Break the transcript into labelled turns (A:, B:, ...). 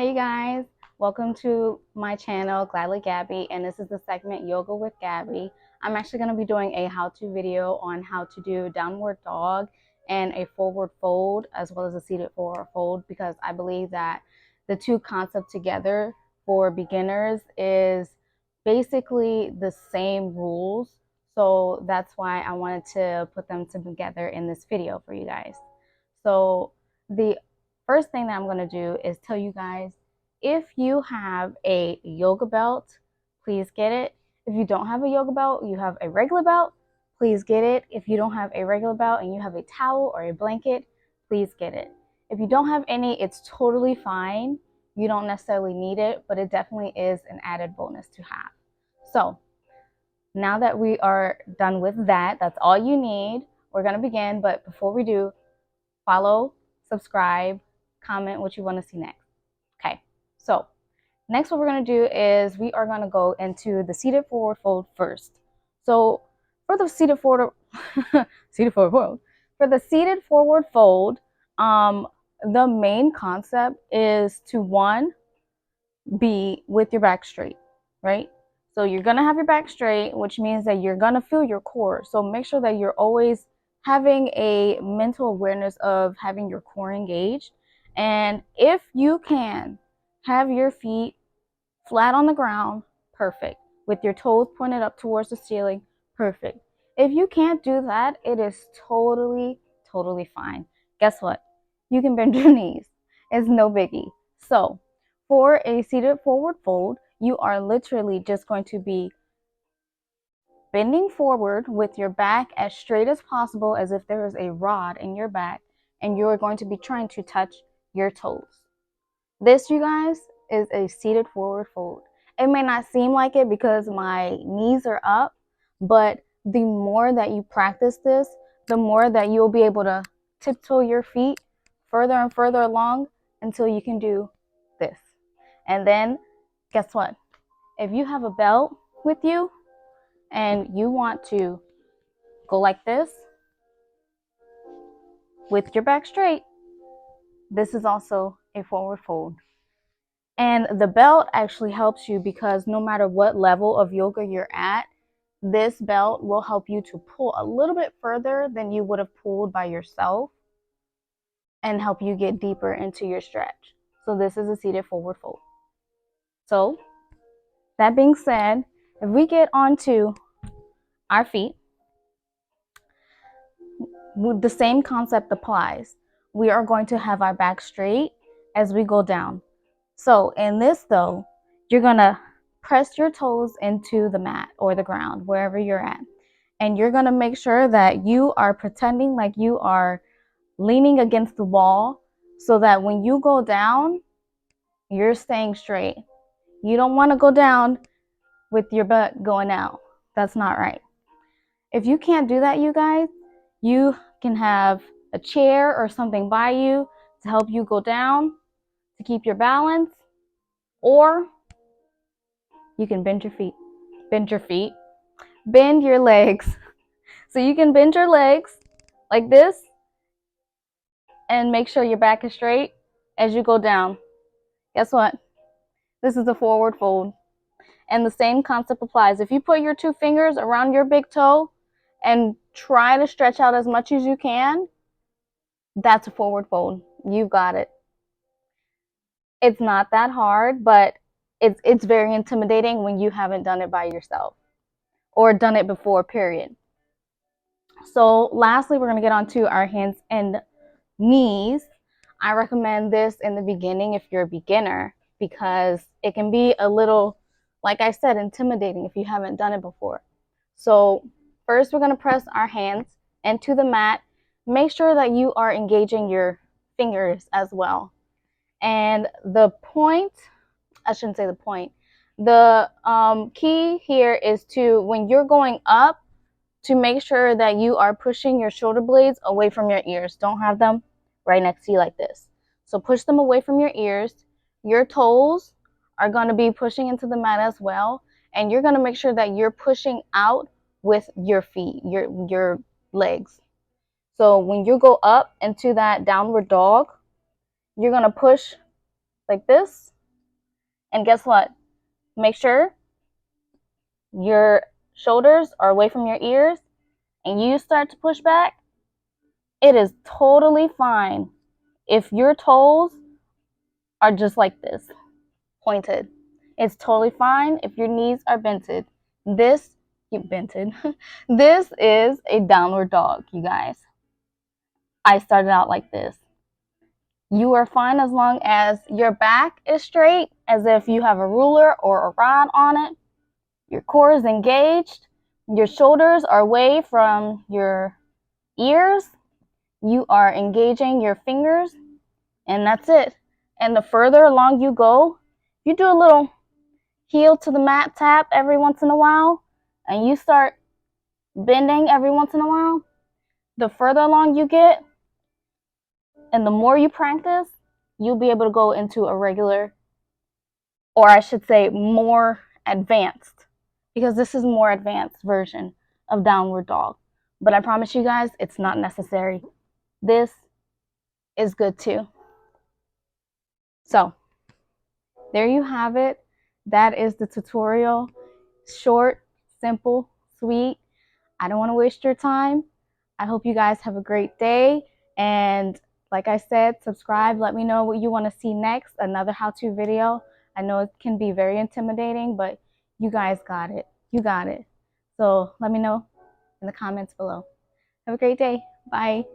A: Hi, you guys. Welcome to my channel, Gladly Gabby, and this is the segment Yoga with Gabby. I'm actually going to be doing a how-to video on how to do downward dog and a forward fold, as well as a seated forward fold, because I believe that the two concepts together for beginners is basically the same rules. So that's why I wanted to put them together in this video for you guys. So the first thing that I'm going to do is tell you guys, if you have a yoga belt, please get it. If you don't have a yoga belt, you have a regular belt, please get it. If you don't have a regular belt and you have a towel or a blanket, please get it. If you don't have any, it's totally fine. You don't necessarily need it, but it definitely is an added bonus to have. So now that we are done with that, that's all you need. We're going to begin, but before we do, follow, subscribe, comment what you want to see next. Okay, so next what we're going to do is we are going to go into the seated forward fold first. So for the seated forward for the seated forward fold, the main concept is to one, be with your back straight, right? So you're going to have your back straight, which means that you're going to feel your core. So make sure that you're always having a mental awareness of having your core engaged. And if you can have your feet flat on the ground, perfect. With your toes pointed up towards the ceiling, perfect. If you can't do that, it is totally fine. Guess what? You can bend your knees. It's no biggie. So for a seated forward fold, you are literally just going to be bending forward with your back as straight as possible, as if there is a rod in your back, and you're going to be trying to touch your toes. This, you guys, is a seated forward fold. It may not seem like it because my knees are up, but the more that you practice this, the more that you'll be able to tiptoe your feet further and further along until you can do this. And then, guess what? If you have a belt with you and you want to go like this with your back straight, this is also a forward fold. And the belt actually helps you because no matter what level of yoga you're at, this belt will help you to pull a little bit further than you would have pulled by yourself and help you get deeper into your stretch. So this is a seated forward fold. So that being said, if we get onto our feet, the same concept applies. We are going to have our back straight as we go down. So in this though, you're gonna press your toes into the mat or the ground, wherever you're at. And you're gonna make sure that you are pretending like you are leaning against the wall so that when you go down, you're staying straight. You don't wanna go down with your butt going out. That's not right. If you can't do that, you guys, you can have a chair or something by you to help you go down, to keep your balance, or you can bend your feet. Bend your legs. So you can bend your legs like this and make sure your back is straight as you go down. Guess what? This is a forward fold. And the same concept applies. If you put your two fingers around your big toe and try to stretch out as much as you can, that's a forward fold. You've got it. It's not that hard, but it's very intimidating when you haven't done it by yourself or done it before, period. So lastly, we're going to get onto our hands and knees. I recommend this in the beginning if you're a beginner because it can be a little, like I said, intimidating if you haven't done it before. So first we're going to press our hands into the mat. Make sure that you are engaging your fingers as well. And the point, I shouldn't say the point, the key here is to, when you're going up, to make sure that you are pushing your shoulder blades away from your ears. Don't have them right next to you like this. So push them away from your ears. Your toes are going to be pushing into the mat as well. And you're going to make sure that you're pushing out with your feet, your legs. So when you go up into that downward dog, you're going to push like this. And guess what? Make sure your shoulders are away from your ears and you start to push back. It is totally fine if your toes are just like this, pointed. It's totally fine if your knees are bented. This this is a downward dog, you guys. I started out like this. You are fine as long as your back is straight, as if you have a ruler or a rod on it. Your core is engaged. Your shoulders are away from your ears. You are engaging your fingers, and that's it. And the further along you go, you do a little heel to the mat tap every once in a while, and you start bending every once in a while. The further along you get, and the more you practice, you'll be able to go into a regular, or I should say more advanced, because this is a more advanced version of downward dog. But I promise you guys, it's not necessary. This is good too. So there you have it. That is the tutorial. Short, simple, sweet. I don't want to waste your time. I hope you guys have a great day. And like I said, subscribe. Let me know what you want to see next. Another how-to video. I know it can be very intimidating, but you guys got it. You got it. So let me know in the comments below. Have a great day. Bye.